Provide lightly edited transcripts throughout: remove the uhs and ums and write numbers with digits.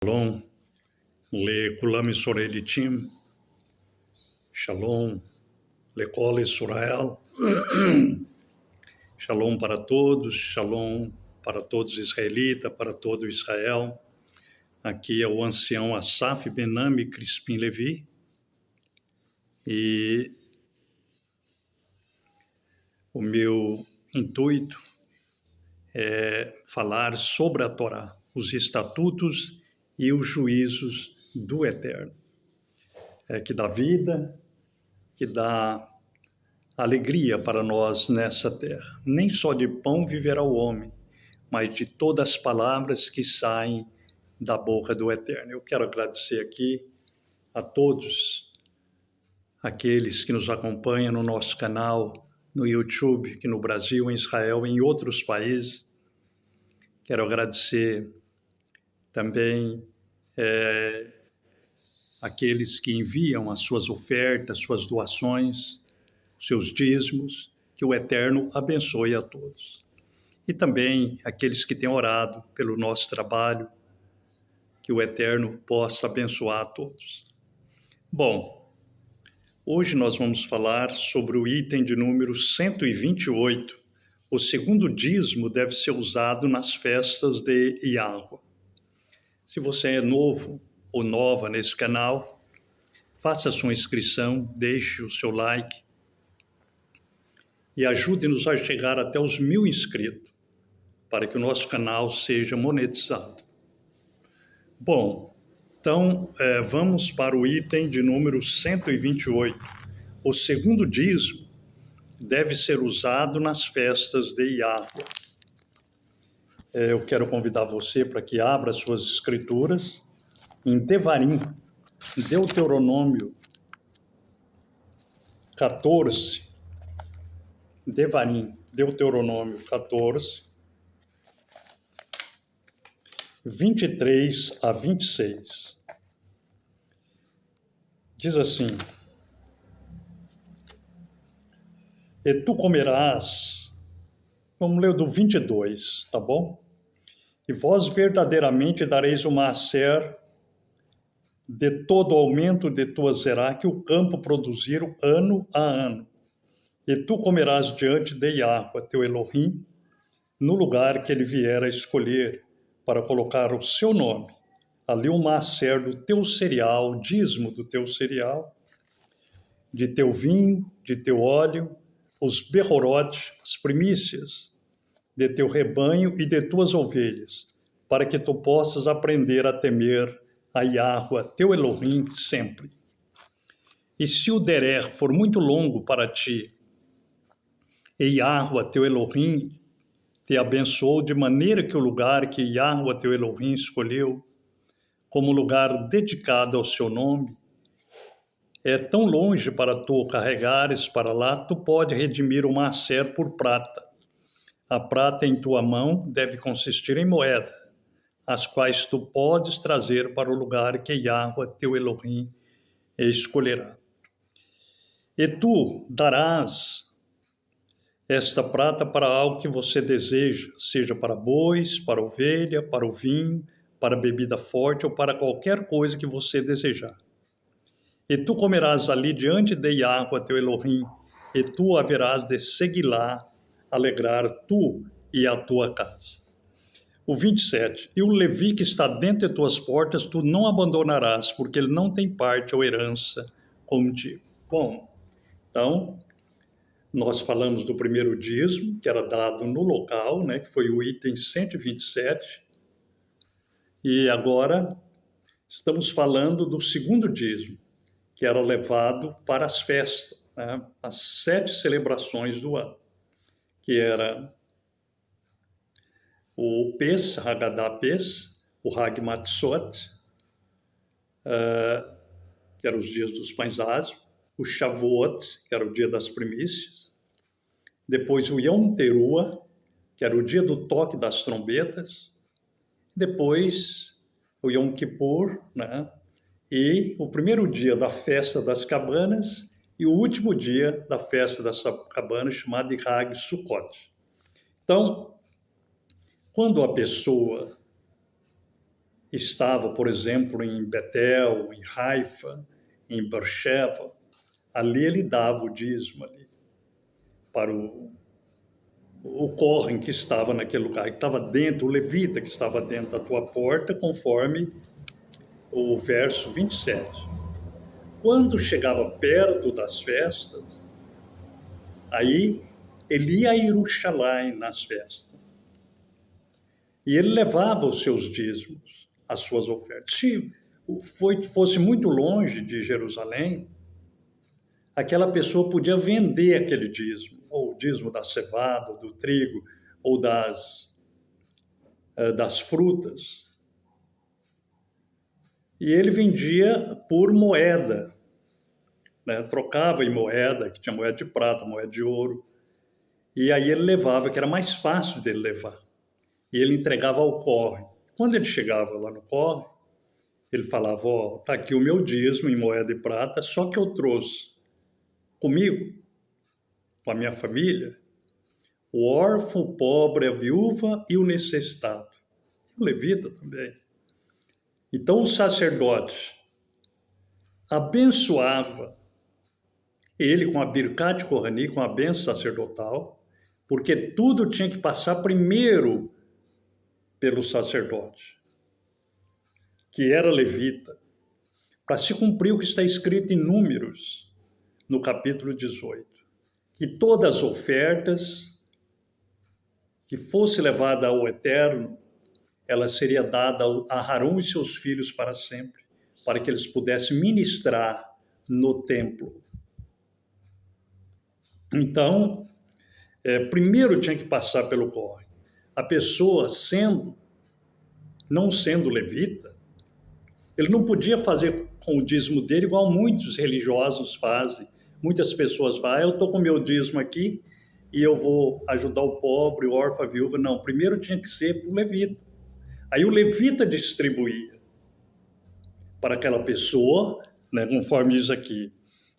Shalom, Kulam Sorelitim, Shalom, Lekol Israel, Shalom para todos, Shalom para todos israelitas, para todo Israel. Aqui é o ancião Asaf Benami Crispim Levi e o meu intuito é falar sobre a Torá, os estatutos e os juízos do Eterno, que dá vida, que dá alegria para nós nessa terra. Nem só de pão viverá o homem, mas de todas as palavras que saem da boca do Eterno. Eu quero agradecer aqui a todos aqueles que nos acompanham no nosso canal, no YouTube, aqui no Brasil, em Israel e em outros países. Quero agradecer também aqueles que enviam as suas ofertas, suas doações, seus dízimos, que o Eterno abençoe a todos. E também aqueles que têm orado pelo nosso trabalho, que o Eterno possa abençoar a todos. Bom, hoje nós vamos falar sobre o item de número 128. O segundo dízimo deve ser usado nas festas de Yahweh. Se você é novo ou nova nesse canal, faça a sua inscrição, deixe o seu like e ajude-nos a chegar até os 1000 inscritos, para que o nosso canal seja monetizado. Bom, então vamos para o item de número 128. O segundo dízimo deve ser usado nas festas de Yahweh. Eu quero convidar você para que abra suas escrituras em Devarim, Deuteronômio 14, Devarim, Deuteronômio 14, 23 a 26. Diz assim: E tu comerás, vamos ler do 22, tá bom? E vós verdadeiramente dareis o maaser de todo o aumento de tua zerá que o campo produzir ano a ano. E tu comerás diante de Yahweh, teu Elohim, no lugar que ele vier a escolher, para colocar o seu nome. Ali o maaser do teu cereal, dízimo do teu cereal, de teu vinho, de teu óleo, os berrorote, as primícias, de teu rebanho e de tuas ovelhas, para que tu possas aprender a temer a Yahweh, teu Elohim, sempre. E se o derer for muito longo para ti, e Yahweh, teu Elohim, te abençoou de maneira que o lugar que Yahweh, teu Elohim, escolheu como lugar dedicado ao seu nome, é tão longe para tu carregares para lá, tu pode redimir o maaser por prata. A prata em tua mão deve consistir em moeda, as quais tu podes trazer para o lugar que Yahweh, teu Elohim, escolherá. E tu darás esta prata para algo que você deseja, seja para bois, para ovelha, para o vinho, para bebida forte ou para qualquer coisa que você desejar. E tu comerás ali diante de Yahweh, teu Elohim, e tu haverás de segui-lá, alegrar tu e a tua casa. O 27. E o Levi que está dentro de tuas portas, tu não abandonarás, porque ele não tem parte ou herança contigo. Bom, então, nós falamos do primeiro dízimo, que era dado no local, né, que foi o item 127. E agora estamos falando do segundo dízimo, que era levado para as festas, né, as 7 celebrações do ano, que era o Pes, Haggadah Pes, o Hag Matzot, que eram os dias dos pães ázimos, o Shavuot, que era o dia das primícias, depois o Yom Teruah, que era o dia do toque das trombetas, depois o Yom Kippur, né? E o primeiro dia da festa das cabanas e o último dia da festa das cabanas, chamado de Hag Sukkot. Então, quando a pessoa estava, por exemplo, em Betel, em Haifa, em Beersheba, ali ele dava o dízimo ali para o Corren que estava naquele lugar, que estava dentro, o levita que estava dentro da tua porta, conforme o verso 27. Quando chegava perto das festas, aí ele ia a Jerusalém nas festas. E ele levava os seus dízimos, as suas ofertas. Se fosse muito longe de Jerusalém, aquela pessoa podia vender aquele dízimo, ou o dízimo da cevada, do trigo, ou das frutas. E ele vendia por moeda, né? Trocava em moeda, que tinha moeda de prata, moeda de ouro. E aí ele levava, que era mais fácil dele levar. E ele entregava ao Corre. Quando ele chegava lá no Corre, ele falava, ó, tá aqui o meu dízimo em moeda de prata, só que eu trouxe comigo, com a minha família, o órfão, o pobre, a viúva e o necessitado. O levita também. Então o sacerdote abençoava ele com a Birkat Kohaní, com a bênção sacerdotal, porque tudo tinha que passar primeiro pelo sacerdote, que era levita, para se cumprir o que está escrito em Números, no capítulo 18, que todas as ofertas que fosse levada ao Eterno, ela seria dada a Harão e seus filhos para sempre, para que eles pudessem ministrar no templo. Então, primeiro tinha que passar pelo Corre. A pessoa não sendo levita, ele não podia fazer com o dízimo dele igual muitos religiosos fazem. Muitas pessoas falam, eu estou com o meu dízimo aqui e eu vou ajudar o pobre, o órfão, a viúva. Não, primeiro tinha que ser para o levita. Aí o levita distribuía para aquela pessoa, né, conforme diz aqui,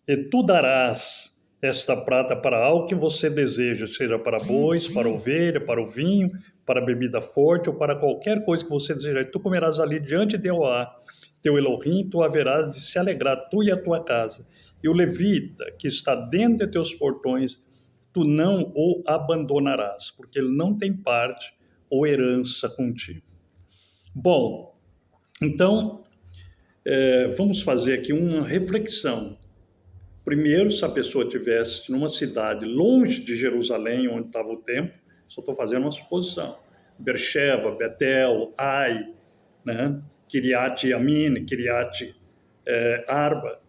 e tu darás esta prata para algo que você deseja, seja para bois, para ovelha, para o vinho, para bebida forte ou para qualquer coisa que você desejar. E tu comerás ali diante de Jeová, teu Elohim, tu haverás de se alegrar, tu e a tua casa. E o levita que está dentro de teus portões, tu não o abandonarás, porque ele não tem parte ou herança contigo. Bom, então, vamos fazer aqui uma reflexão. Primeiro, se a pessoa estivesse numa cidade longe de Jerusalém, onde estava o templo, só estou fazendo uma suposição, Beersheba, Betel, Ai, né? Kiriat Yamin, Kiriat Arba.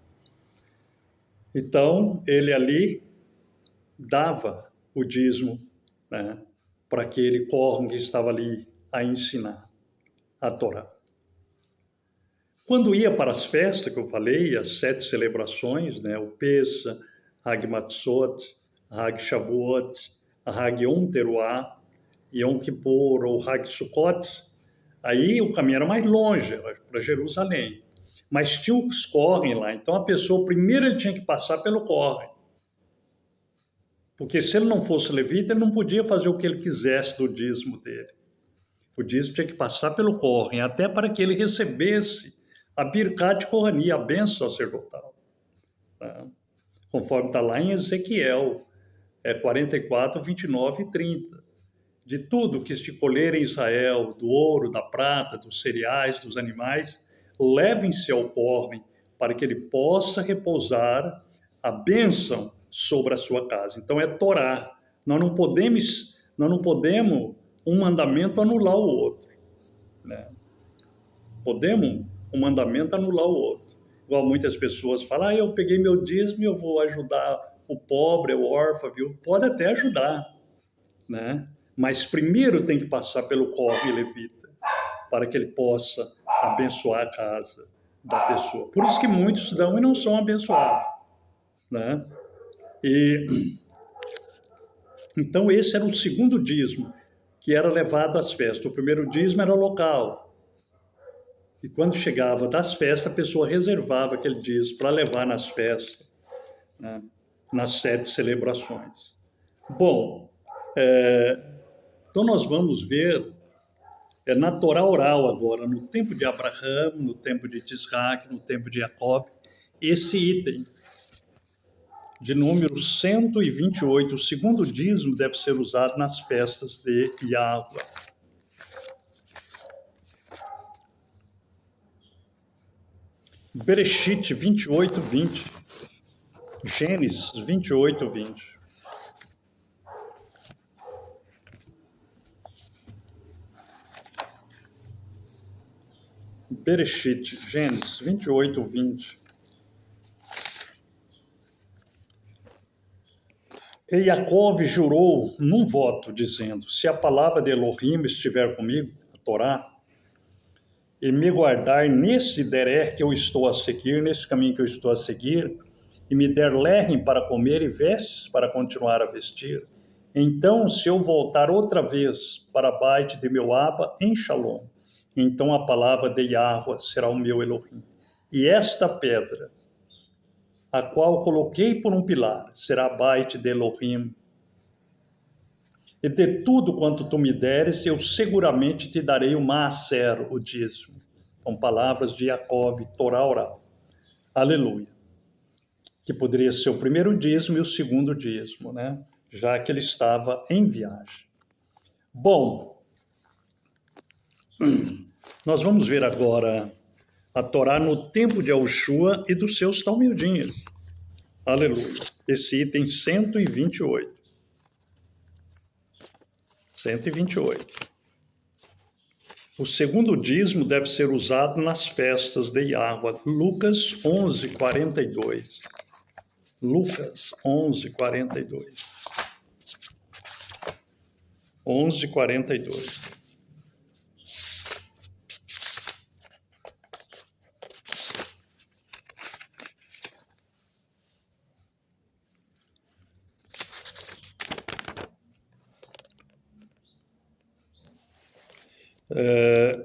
Então, ele ali dava o dízimo, né, para aquele Corre que estava ali a ensinar a Torá. Quando ia para as festas que eu falei, as 7 celebrações, né, o Pesa, Hag Matzot, Hag Shavuot, Hag Yom Teruah, Yom Kippur ou Hag Sukkot, aí o caminho era mais longe, era para Jerusalém. Mas tinha os Correm lá, então a pessoa primeiro ele tinha que passar pelo Correm. Porque se ele não fosse levita, ele não podia fazer o que ele quisesse do dízimo dele. O dízimo tinha que passar pelo Correm, até para que ele recebesse a Birkat Kohaní, a bênção sacerdotal. Tá? Conforme está lá em Ezequiel 44, 29 e 30. De tudo que se colher em Israel, do ouro, da prata, dos cereais, dos animais, levem-se ao Correm, para que ele possa repousar a bênção sobre a sua casa. Então é Torá. Nós não podemos um mandamento anular o outro, né? Podemos um mandamento anular o outro. Igual muitas pessoas falam, eu peguei meu dízimo e eu vou ajudar o pobre, o órfão, viu? Pode até ajudar, né? Mas primeiro tem que passar pelo Corre levita, para que ele possa abençoar a casa da pessoa. Por isso que muitos dão e não são abençoados, né? Então esse era o segundo dízimo, que era levado às festas. O primeiro dízimo era local. E quando chegava das festas, a pessoa reservava aquele dízimo para levar nas festas, né, nas 7 celebrações. Bom, então nós vamos ver É na Torá oral agora, no tempo de Abraão, no tempo de Isaac, no tempo de Jacob, esse item de número 128, o segundo dízimo deve ser usado nas festas de Yahweh. Bereshit 28, 20. Gênesis 28, 20. Bereshit, Gênesis 28, 20. E Yaakov jurou num voto, dizendo: se a palavra de Elohim estiver comigo, a Torá, e me guardar nesse deré que eu estou a seguir, nesse caminho que eu estou a seguir, e me der lerrem para comer e vestes para continuar a vestir, então, se eu voltar outra vez para Bait de meu Abba em Shalom, então a palavra de Yahweh será o meu Elohim. E esta pedra, a qual coloquei por um pilar, será Bait de Elohim. E de tudo quanto tu me deres, eu seguramente te darei o maaser, o dízimo. São palavras de Jacob, Torá oral. Aleluia. Que poderia ser o primeiro dízimo e o segundo dízimo, né? Já que ele estava em viagem. Bom, nós vamos ver agora a Torá no tempo de Yahushua e dos seus talmudinhos. Aleluia. Esse item 128. 128. O segundo dízimo deve ser usado nas festas de Yahweh. Lucas 11, 42. Lucas 11, 42. 11, 42.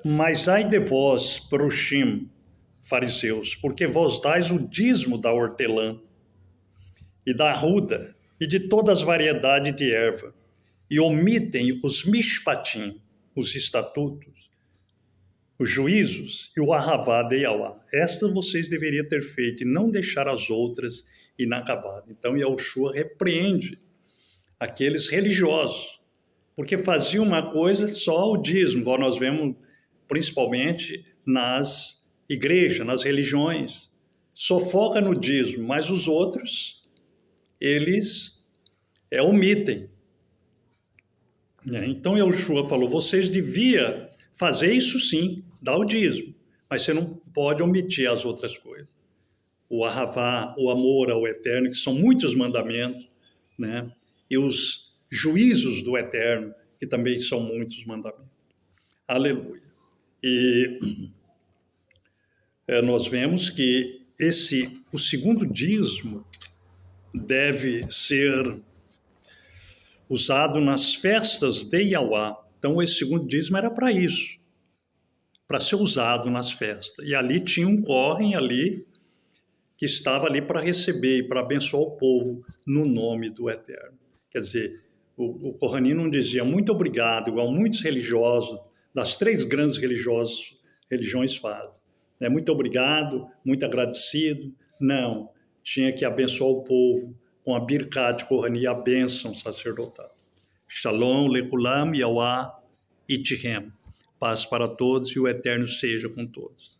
Mas ai de vós, Proshim, fariseus, porque vós dais o dízimo da hortelã e da arruda e de todas as variedades de erva, e omitem os mishpatim, os estatutos, os juízos e o ahavá de Yahweh. Estas vocês deveriam ter feito e não deixar as outras inacabadas. Então Yahushua repreende aqueles religiosos, porque faziam uma coisa só o dízimo, igual nós vemos principalmente nas igrejas, nas religiões. Só foca no dízimo, mas os outros, eles omitem. Então Yahushua falou, vocês deviam fazer isso sim, dar o dízimo, mas você não pode omitir as outras coisas. O ahavá, o amor ao eterno, que são muitos mandamentos, né? E os juízos do eterno, que também são muitos mandamentos. Aleluia. E nós vemos que o segundo dízimo deve ser usado nas festas de Yahweh. Então, esse segundo dízimo era para isso, para ser usado nas festas. E ali tinha um correm ali, que estava ali para receber e para abençoar o povo no nome do Eterno. Quer dizer, o Kohanim não dizia muito obrigado, igual muitos religiosos, das três grandes religiões fazem. Muito obrigado, muito agradecido. Não, tinha que abençoar o povo com a Birkat Kohanim, a bênção sacerdotal. Shalom, lekulam, Yahweh, itchem. Paz para todos e o Eterno seja com todos.